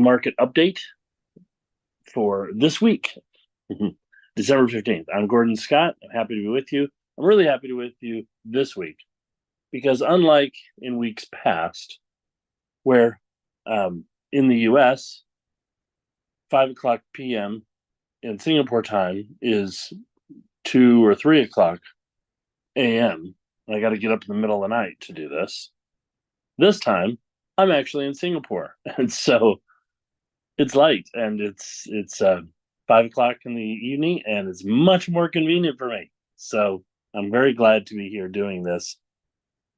market update for this week, December 15th. I'm Gordon Scott. I'm happy to be with you. I'm really happy to be with you this week because, unlike in weeks past, where in the US, 5 o'clock p.m. in Singapore time is 2 or 3 o'clock a.m. I got to get up in the middle of the night to do this. This time, I'm actually in Singapore, and so it's light, and it's 5 o'clock in the evening, and it's much more convenient for me. So I'm very glad to be here doing this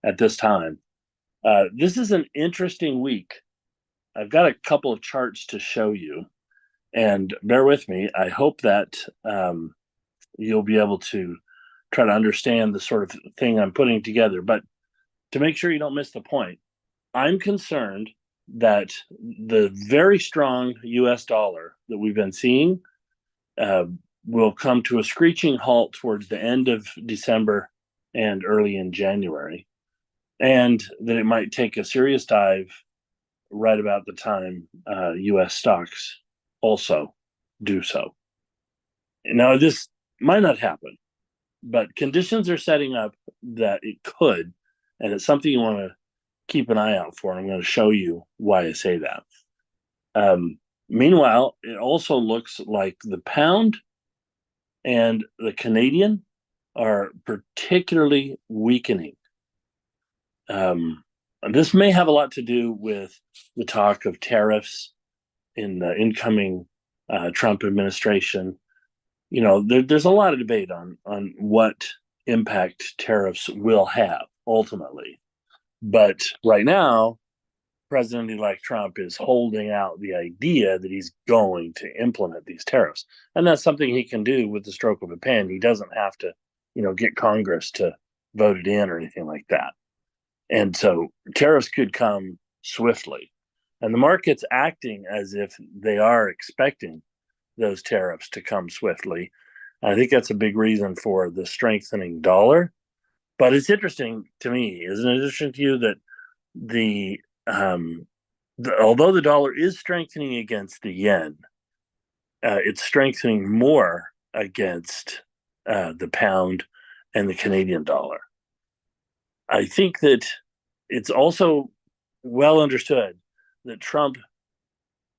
at this time. This is an interesting week. I've got a couple of charts to show you, and bear with me. I hope that you'll be able to try to understand the sort of thing I'm putting together. But to make sure you don't miss the point, I'm concerned that the very strong US dollar that we've been seeing will come to a screeching halt towards the end of December and early in January, and that it might take a serious dive right about the time US stocks also do so. Now, this might not happen, but conditions are setting up that it could, and it's something you want to keep an eye out for. I'm going to show you why I say that. Meanwhile, it also looks like the pound and the Canadian are particularly weakening. This may have a lot to do with the talk of tariffs in the incoming Trump administration. You know, there's a lot of debate on what impact tariffs will have ultimately. But right now, President-elect Trump is holding out the idea that he's going to implement these tariffs. And that's something he can do with the stroke of a pen. He doesn't have to, get Congress to vote it in or anything like that. And so tariffs could come swiftly. And the market's acting as if they are expecting those tariffs to come swiftly. I think that's a big reason for the strengthening dollar. But it's interesting to me, isn't it interesting to you that although the dollar is strengthening against the yen, it's strengthening more against the pound and the Canadian dollar. I think that it's also well understood that Trump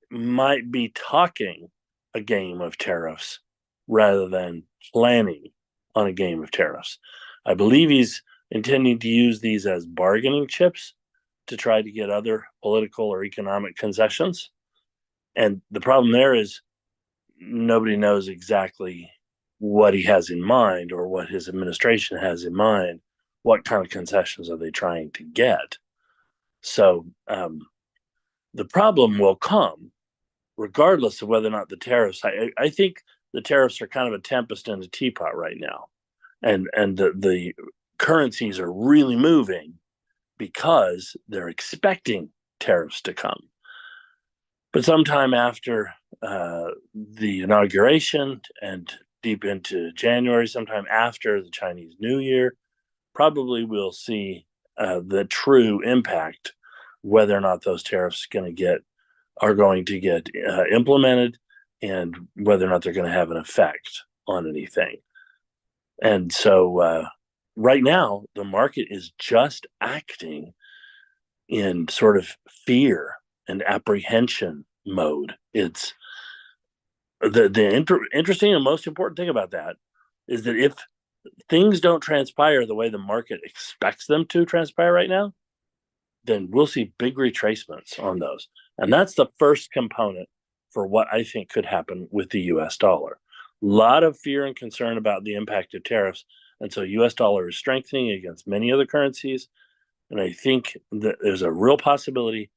might be talking a game of tariffs rather than planning on a game of tariffs. I believe he's intending to use these as bargaining chips to try to get other political or economic concessions. And the problem there is nobody knows exactly what he has in mind or what his administration has in mind. What kind of concessions are they trying to get? So the problem will come regardless of whether or not the tariffs. I think the tariffs are kind of a tempest in a teapot right now. And the currencies are really moving because they're expecting tariffs to come. But sometime after the inauguration and deep into January, sometime after the Chinese New Year, probably we'll see the true impact, whether or not those tariffs are going to get implemented, and whether or not they're going to have an effect on anything. And so right now, the market is just acting in sort of fear and apprehension mode. It's the interesting and most important thing about that is that if things don't transpire the way the market expects them to transpire right now, then we'll see big retracements on those. And that's the first component for what I think could happen with the US dollar. A lot of fear and concern about the impact of tariffs. And so US dollar is strengthening against many other currencies. And I think that there's a real possibility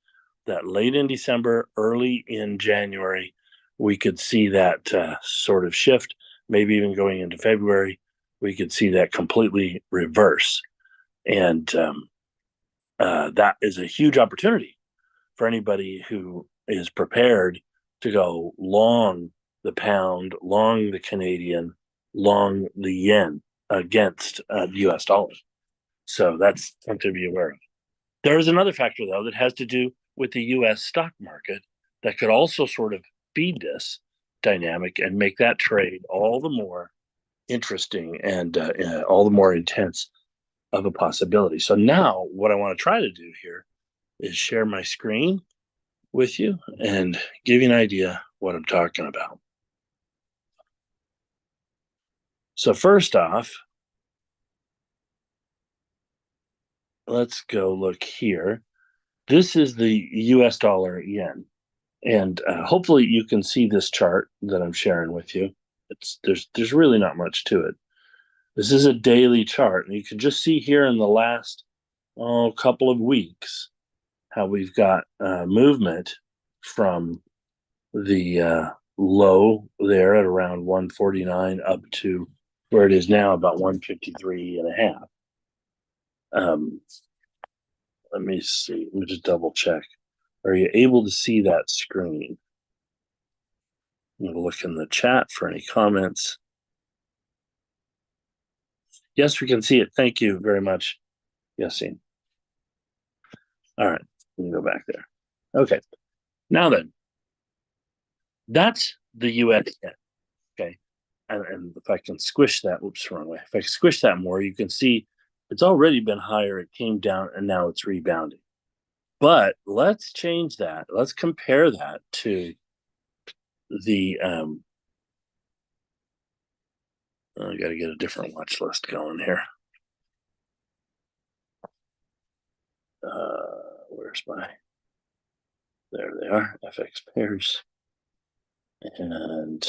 that late in December, early in January, we could see that sort of shift, maybe even going into February, we could see that completely reverse. And that is a huge opportunity for anybody who is prepared to go long the pound, long the Canadian, long the yen against the US dollar. So that's something to be aware of. There is another factor, though, that has to do with the US stock market, that could also sort of feed this dynamic and make that trade all the more interesting and all the more intense of a possibility. So now what I want to try to do here is share my screen with you and give you an idea what I'm talking about. So first off, let's go look here. This is the US dollar yen. And hopefully you can see this chart that I'm sharing with you. There's really not much to it. This is a daily chart, and you can just see here in the last couple of weeks how we've got movement from the low there at around 149 up to where it is now, about 153 and a half. Let me see. Let me just double check. Are you able to see that screen? I'm going to look in the chat for any comments. Yes, we can see it. Thank you very much, Yassine. All right, let me go back there. Okay, now then, that's the US yen. Okay, and if I can squish that, whoops, wrong way. If I squish that more, you can see it's already been higher. It came down, and now it's rebounding. But let's change that. Let's compare that to the I got to get a different watch list going here. Where's my? There they are. FX pairs and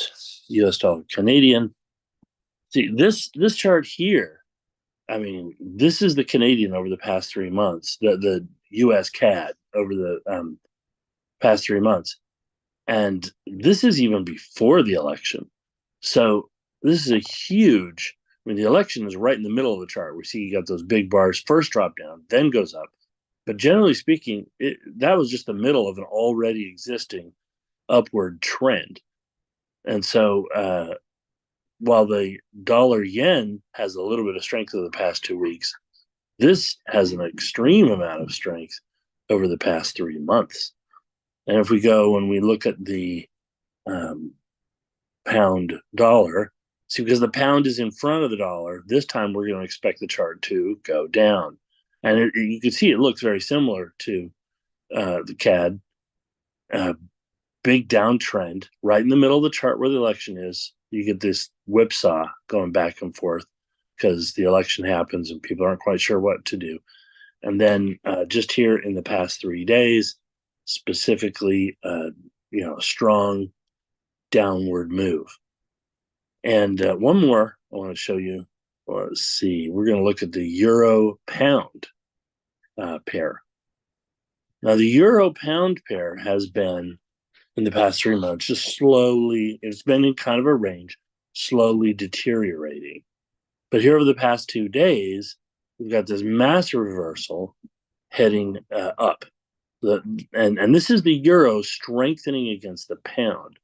U.S. dollar Canadian. See this chart here. I mean, this is the Canadian over the past 3 months. The U.S. CAD over the past 3 months, and this is even before the election. So this is a huge. I mean, the election is right in the middle of the chart. We see you got those big bars first drop down, then goes up. But generally speaking, that was just the middle of an already existing upward trend. And so while the dollar yen has a little bit of strength over the past 2 weeks, this has an extreme amount of strength over the past 3 months. And if we go and we look at the pound dollar, see, because the pound is in front of the dollar, this time we're going to expect the chart to go down. And you can see it looks very similar to the CAD. Big downtrend right in the middle of the chart where the election is. You get this whipsaw going back and forth because the election happens and people aren't quite sure what to do. And then just here in the past 3 days, specifically, a strong downward move. And one more I want to show you. Let's see. We're going to look at the euro pound pair. Now, the euro pound pair has been in the past 3 months just slowly, it's been in kind of a range, slowly deteriorating. But here over the past 2 days, we've got this massive reversal heading up. And this is the euro strengthening against the pound.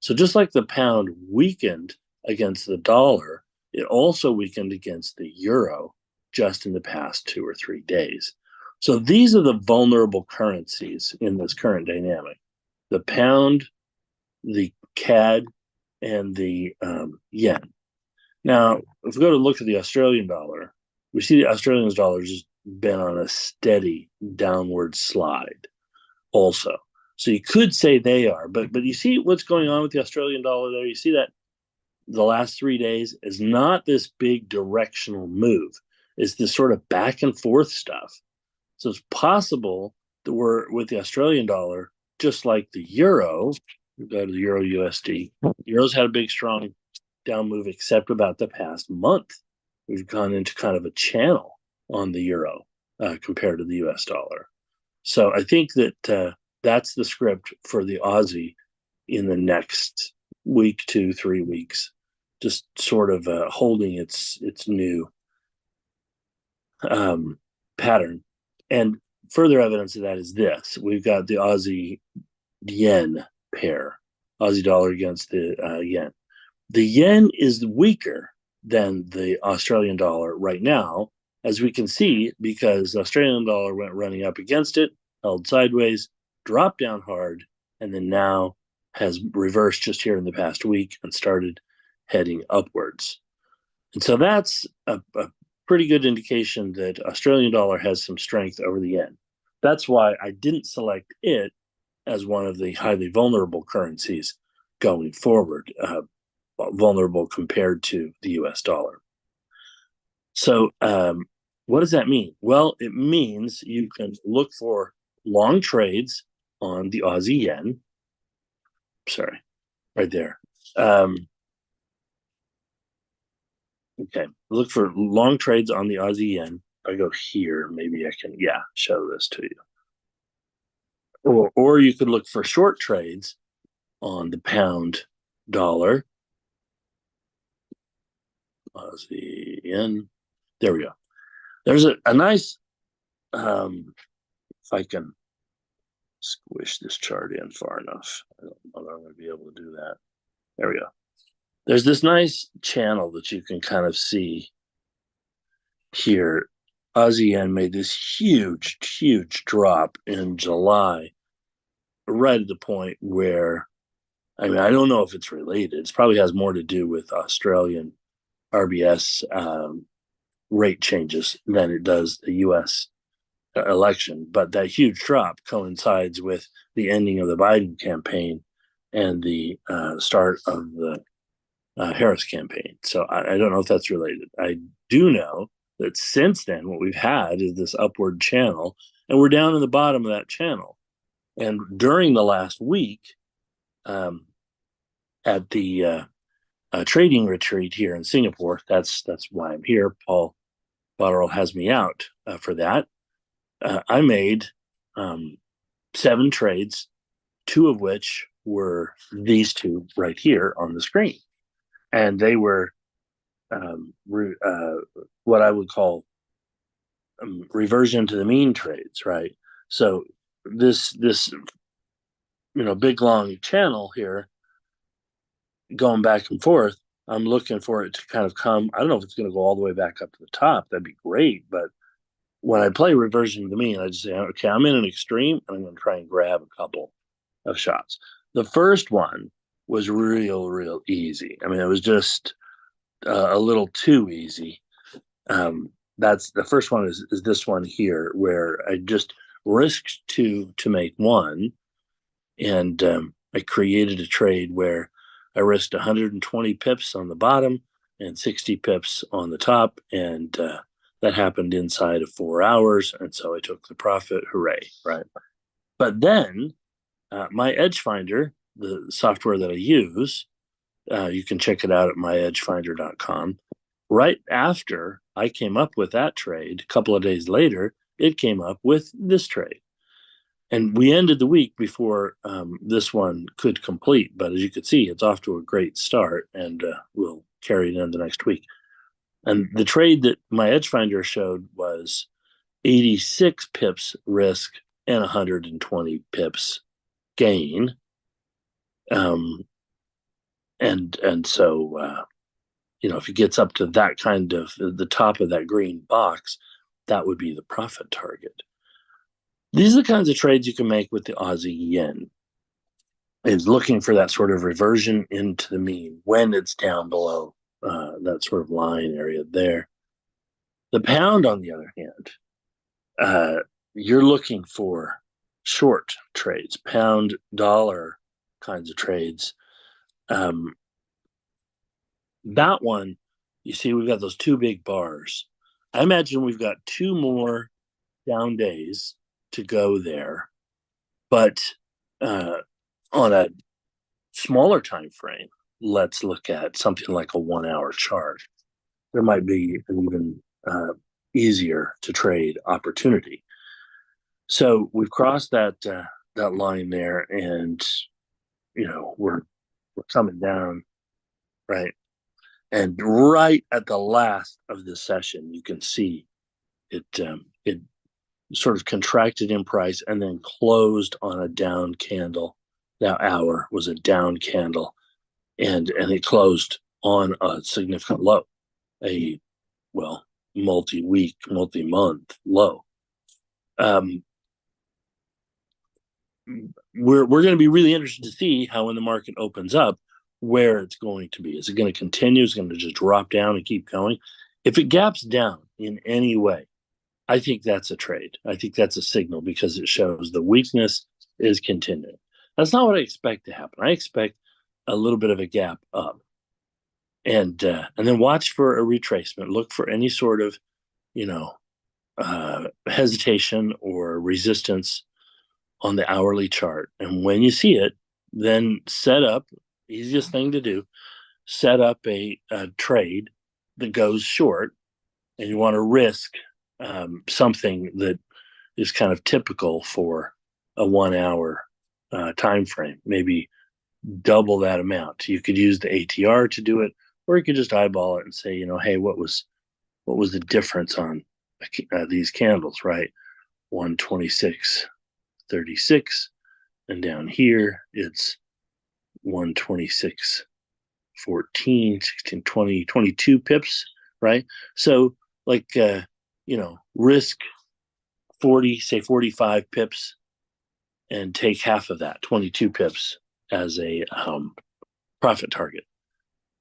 So just like the pound weakened against the dollar, it also weakened against the euro just in the past 2 or 3 days. So these are the vulnerable currencies in this current dynamic: the pound, the CAD, and the yen. Now, if we go to look at the Australian dollar, we see the Australian dollar has been on a steady downward slide also. So you could say they are, but you see what's going on with the Australian dollar there? You see that the last 3 days is not this big directional move. It's this sort of back and forth stuff. So it's possible that we're with the Australian dollar, just like the euro. We go to the euro USD. Euro's had a big, strong down move, except about the past month. We've gone into kind of a channel on the euro compared to the US dollar. So I think that that's the script for the Aussie in the next week, 2, 3 weeks, just sort of holding its new pattern. And further evidence of that is this. We've got the Aussie yen pair, Aussie dollar against the yen. The yen is weaker than the Australian dollar right now, as we can see, because the Australian dollar went running up against it, held sideways, dropped down hard, and then now has reversed just here in the past week and started heading upwards. And so that's a pretty good indication that Australian dollar has some strength over the yen. That's why I didn't select it as one of the highly vulnerable currencies going forward, vulnerable compared to the US dollar. So, what does that mean? Well, it means you can look for long trades on the Aussie yen. Sorry, right there. Okay, look for long trades on the Aussie yen. I go here, maybe I can, show this to you. Or you could look for short trades on the pound dollar, Aussie yen. There we go. There's a nice, if I can squish this chart in far enough, I don't know that I'm going to be able to do that. There we go. There's this nice channel that you can kind of see here. Aussie yen made this huge, huge drop in July, right at the point where, I mean, I don't know if it's related. It probably has more to do with Australian RBS rate changes than it does the US election. But that huge drop coincides with the ending of the Biden campaign and the start of the Harris campaign. So I don't know if that's related. I do know that since then, what we've had is this upward channel, and we're down in the bottom of that channel. And during the last week, at the trading retreat here in Singapore, that's why I'm here. Paul Botterill has me out for that. I made 7 trades, 2 of which were these 2 right here on the screen. And they were what I would call reversion to the mean trades, right? So this big long channel here going back and forth, I'm looking for it to kind of come. I don't know if it's going to go all the way back up to the top. That'd be great. But when I play reversion to the mean, I just say, okay, I'm in an extreme, and I'm going to try and grab a couple of shots. The first one was real easy. I mean, it was just a little too easy. That's the first one is this one here, where I just risked to make one, and I created a trade where I risked 120 pips on the bottom and 60 pips on the top, and that happened inside of 4 hours, and so I took the profit. Hooray, right? But then my Edge Finder, the software that I use, you can check it out at myedgefinder.com. Right after I came up with that trade, a couple of days later, it came up with this trade. And we ended the week before this one could complete. But as you could see, it's off to a great start, and we'll carry it in the next week. And the trade that my Edge Finder showed was 86 pips risk and 120 pips gain. And so, if it gets up to that kind of the top of that green box, that would be the profit target. These are the kinds of trades you can make with the Aussie yen. Is looking for that sort of reversion into the mean when it's down below that sort of line area there. The pound, on the other hand, you're looking for short trades, pound dollar kinds of trades. That one, you see, we've got those 2 big bars. I imagine we've got 2 more down days to go there, but on a smaller time frame, let's look at something like a 1-hour chart. There might be an even easier to trade opportunity. So we've crossed that line there, and we're coming down, right? And right at the last of the session, you can see it sort of contracted in price and then closed on a down candle. That hour was a down candle, and it closed on a significant low, a multi-week, multi-month low. we're going to be really interested to see how when the market opens up, where it's going to be. Is it going to continue? Is it going to just drop down and keep going? If it gaps down in any way, I think that's a trade. I think that's a signal because it shows the weakness is continuing. That's not what I expect to happen. I expect a little bit of a gap up, and then watch for a retracement. Look for any sort of you know hesitation or resistance on the hourly chart. And when you see it, then set up, easiest thing to do, set up a trade that goes short, and you want to risk something that is kind of typical for a 1 hour time frame, maybe double that amount. You could use the ATR to do it, or you could just eyeball it and say, hey, what was the difference on these candles, right? 126.36, and down here it's 126.14, 16, 20, 22 pips, right? So like risk 40, say 45 pips, and take half of that, 22 pips, as a profit target.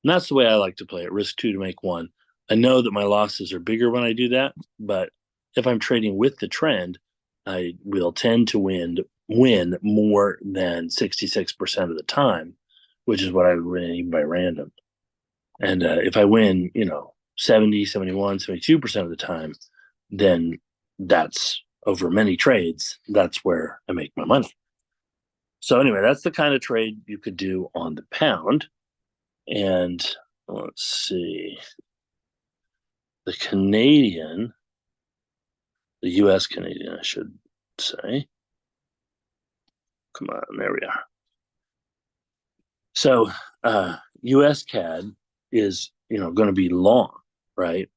And that's the way I like to play it. Risk two to make one. I know that my losses are bigger when I do that, but if I'm trading with the trend, I will tend to win more than 66% of the time, which is what I win by random. And if I win, 70, 71, 72% of the time, then that's over many trades. That's where I make my money. So anyway, that's the kind of trade you could do on the pound. And let's see, the US Canadian, I should say. Come on, there we are. So US CAD is, going to be long, right?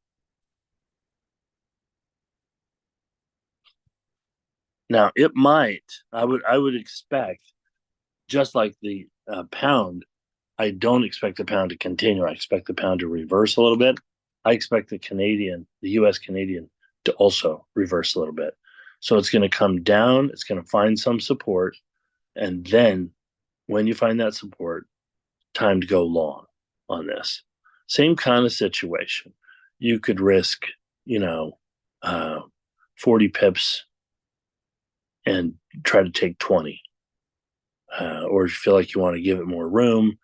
Now it might, I would expect, just like the pound, I don't expect the pound to continue. I expect the pound to reverse a little bit. I expect the US Canadian, to also reverse a little bit. So it's going to come down, it's going to find some support, and then when you find that support, time to go long on this. Same kind of situation. You could risk, uh, 40 pips and try to take 20. Or if you feel like you want to give it more room,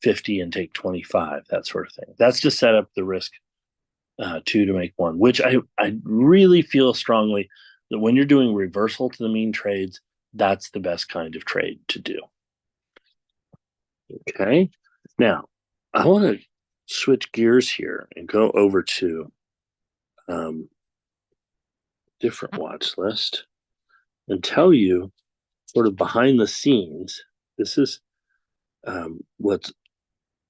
50 and take 25, that sort of thing. That's to set up the risk two to make one, which I really feel strongly that when you're doing reversal to the mean trades, that's the best kind of trade to do. Okay. Now, I want to switch gears here and go over to different watch list and tell you sort of behind the scenes. This is what's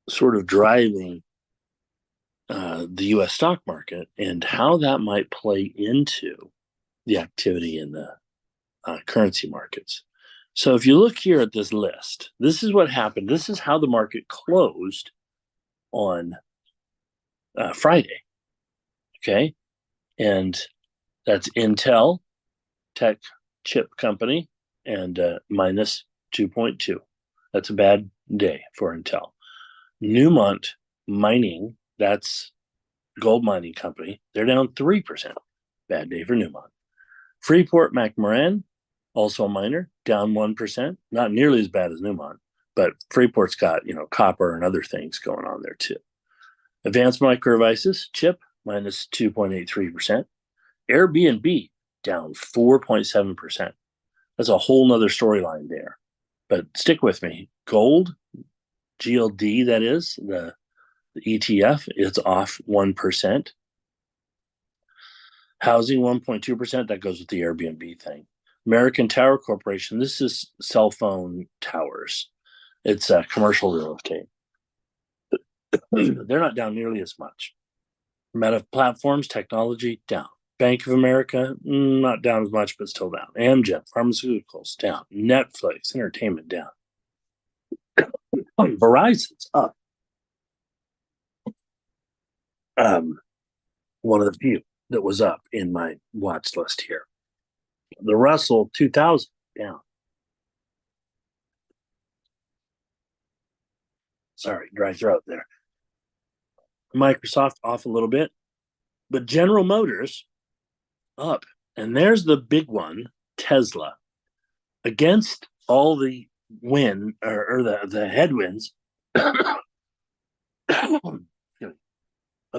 sort of driving the U.S. stock market and how that might play into the activity in the currency markets. So if you look here at this list, this is what happened. This is how the market closed on Friday. Okay. And that's Intel, tech chip company, and minus 2.2. That's a bad day for Intel. Newmont Mining, that's gold mining company, they're down 3%. Bad day for Newmont. Freeport-McMoRan, also a miner, down 1%. Not nearly as bad as Newmont, but Freeport's got, copper and other things going on there too. Advanced Micro Devices, chip, minus 2.83%. Airbnb, down 4.7%. That's a whole nother storyline there. But stick with me. Gold, GLD, that is, the ETF, is off 1%. Housing, 1.2%. That goes with the Airbnb thing. American Tower Corporation, this is cell phone towers. It's commercial real estate. They're not down nearly as much. Meta Platforms, technology, down. Bank of America, not down as much, but still down. Amgen, pharmaceuticals, down. Netflix, entertainment, down. Verizon's up. One of the few that was up in my watch list here. The Russell 2000, down. Sorry, dry throat there. Microsoft off a little bit, but General Motors up. And there's the big one, Tesla. Against all the wind or the headwinds of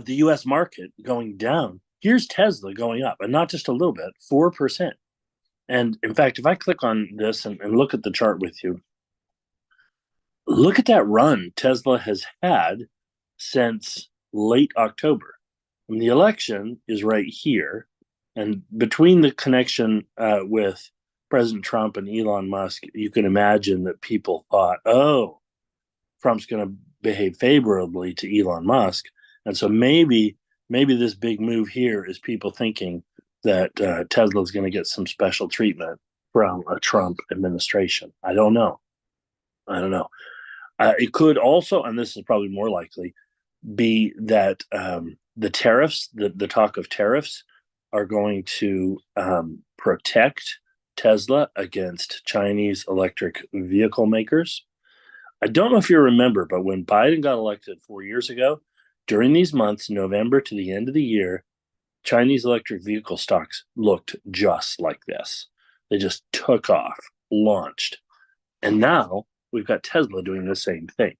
the US market going down, here's Tesla going up, and not just a little bit, 4%. And in fact, if I click on this and look at the chart with you, look at that run Tesla has had since late October. And the election is right here. And between the connection with President Trump and Elon Musk, you can imagine that people thought, oh, Trump's going to behave favorably to Elon Musk. And so maybe this big move here is people thinking that Tesla is going to get some special treatment from a Trump administration. I don't know. It could also, and this is probably more likely, be that the tariffs, the talk of tariffs, are going to protect Tesla against Chinese electric vehicle makers. I don't know if you remember, but when Biden got elected 4 years ago, during these months, November to the end of the year, Chinese electric vehicle stocks looked just like this. They just took off, launched. And now we've got Tesla doing the same thing.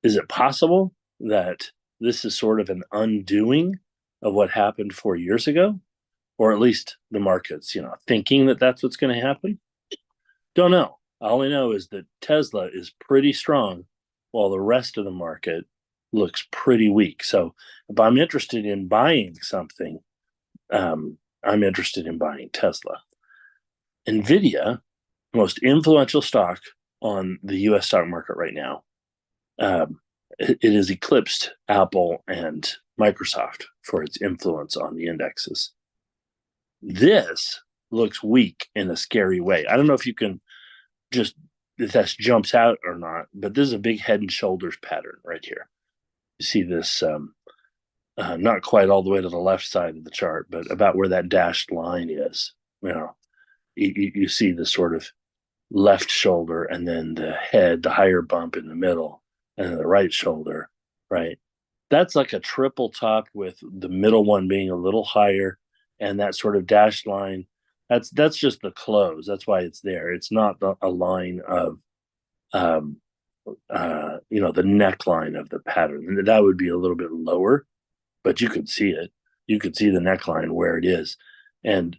Is it possible that this is sort of an undoing of what happened 4 years ago? Or at least the market's, thinking that that's what's going to happen? Don't know. All I know is that Tesla is pretty strong while the rest of the market looks pretty weak. So if I'm interested in buying something, I'm interested in buying Tesla. NVIDIA, most influential stock on the US stock market right now, it has eclipsed Apple and Microsoft for its influence on the indexes. This looks weak in a scary way. I don't know if you can just, if that jumps out or not, but this is a big head and shoulders pattern right here. You see this, not quite all the way to the left side of the chart, but about where that dashed line is. You see the sort of left shoulder and then the head, the higher bump in the middle, and then the right shoulder, right? That's like a triple top with the middle one being a little higher, and that sort of dashed line. That's just the close. That's why it's there. It's not a line of, the neckline of the pattern. That would be a little bit lower, but you could see it. You could see the neckline where it is. And,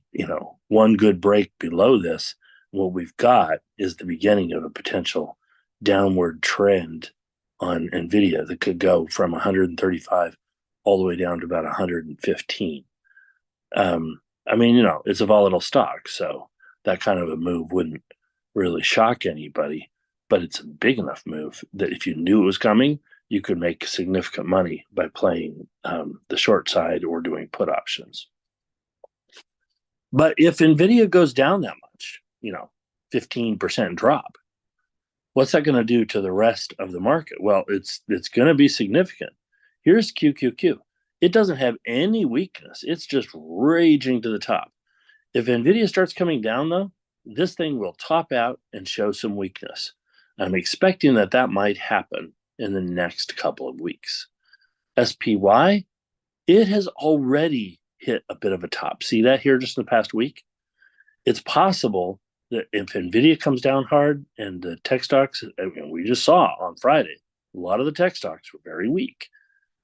one good break below this, what we've got is the beginning of a potential downward trend on NVIDIA that could go from 135 all the way down to about 115. It's a volatile stock, so that kind of a move wouldn't really shock anybody, but it's a big enough move that if you knew it was coming, you could make significant money by playing the short side or doing put options. But if NVIDIA goes down that much, 15% drop, what's that going to do to the rest of the market? Well, it's going to be significant. Here's QQQ. It doesn't have any weakness. It's just raging to the top. If NVIDIA starts coming down, though, this thing will top out and show some weakness. I'm expecting that might happen in the next couple of weeks. SPY, it has already hit a bit of a top. See that here just in the past week? It's possible that if NVIDIA comes down hard and the tech stocks, we just saw on Friday, a lot of the tech stocks were very weak.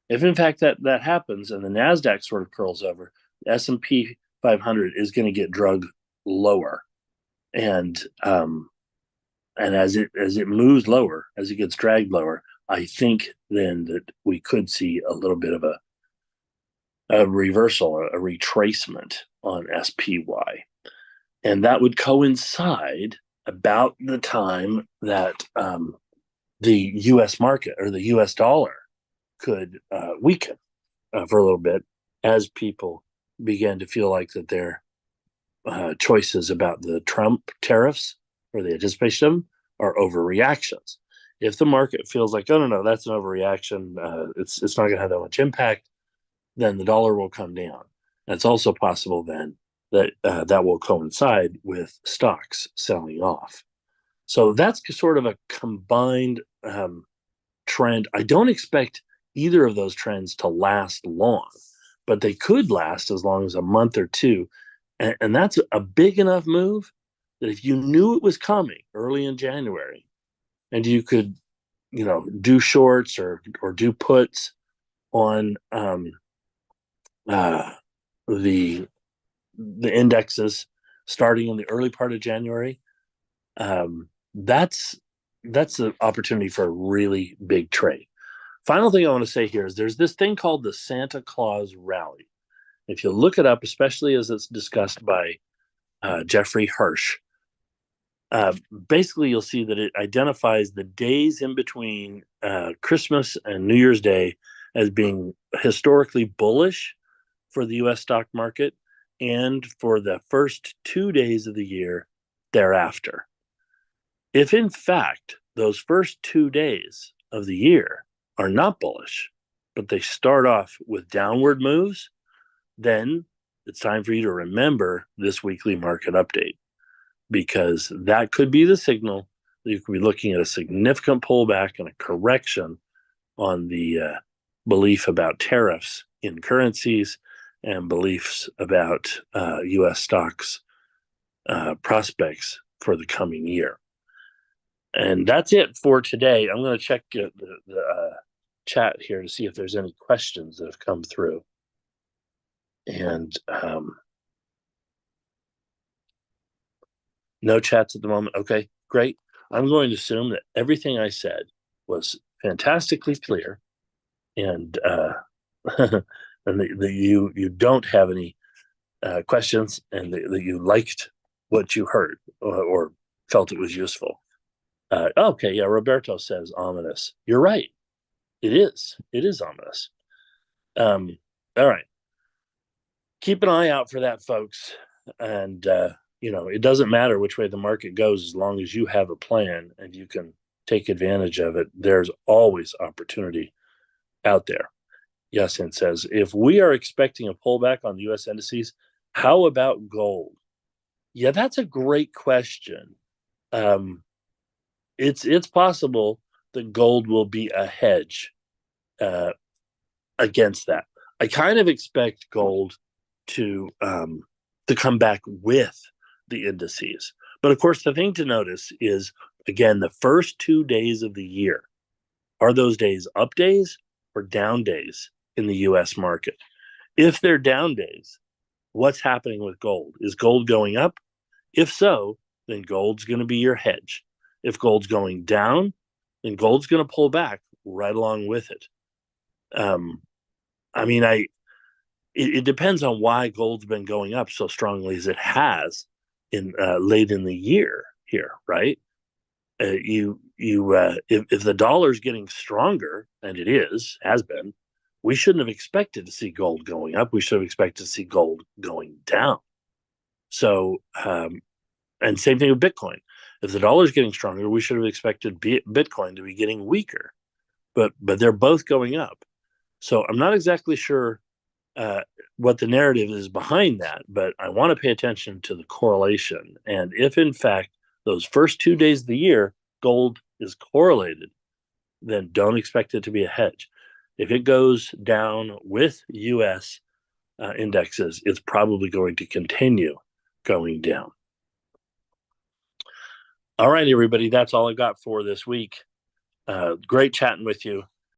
If in fact that happens and the NASDAQ sort of curls over, the S&P 500 is going to get drugged lower. And as it moves lower, as it gets dragged lower, I think then that we could see a little bit of a reversal, a retracement on SPY. And that would coincide about the time that the US market or the US dollar could weaken for a little bit as people began to feel like that their choices about the Trump tariffs or the anticipation of them are overreactions. If the market feels like, oh, no, that's an overreaction, it's not going to have that much impact, then the dollar will come down. And it's also possible then that that will coincide with stocks selling off. So that's sort of a combined trend. I don't expect either of those trends to last long, but they could last as long as a month or two. And that's a big enough move that if you knew it was coming early in January and you could, do shorts or do puts on uh, the indexes starting in the early part of January, that's an opportunity for a really big trade. Final thing I want to say here is there's this thing called the Santa Claus rally. If you look it up, especially as it's discussed by Jeffrey Hirsch, basically you'll see that it identifies the days in between Christmas and New Year's Day as being historically bullish for the US stock market and for the first 2 days of the year thereafter. If in fact those first 2 days of the year are not bullish, but they start off with downward moves, then it's time for you to remember this weekly market update, because that could be the signal that you could be looking at a significant pullback and a correction on the belief about tariffs in currencies and beliefs about US stocks prospects for the coming year. And that's it for today. I'm going to check the chat here to see if there's any questions that have come through. And no chats at the moment. Okay, great. I'm going to assume that everything I said was fantastically clear, and and that you don't have any questions, and that you liked what you heard or felt it was useful. Okay, yeah, Roberto says ominous. You're right. It is. It is ominous. All right. Keep an eye out for that, folks. And, it doesn't matter which way the market goes as long as you have a plan and you can take advantage of it. There's always opportunity out there. Yasin says, if we are expecting a pullback on the U.S. indices, how about gold? Yeah, that's a great question. It's possible that gold will be a hedge against that. I kind of expect gold to come back with the indices, but of course, the thing to notice is again the first 2 days of the year. Are those days up days or down days in the U.S. market? If they're down days, what's happening with gold? Is gold going up? If so, then gold's going to be your hedge. If gold's going down, then gold's going to pull back right along with it. It depends on why gold's been going up so strongly as it has in late in the year here, right? If the dollar's getting stronger, and it has been, we shouldn't have expected to see gold going up. We should have expected to see gold going down. So, and same thing with Bitcoin. If the dollar's getting stronger, we should have expected Bitcoin to be getting weaker. But they're both going up. So I'm not exactly sure what the narrative is behind that, but I want to pay attention to the correlation. And if in fact those first 2 days of the year gold is correlated, then don't expect it to be a hedge. If it goes down with US indexes, it's probably going to continue going down. All right, everybody, that's all I got for this week. Great chatting with you.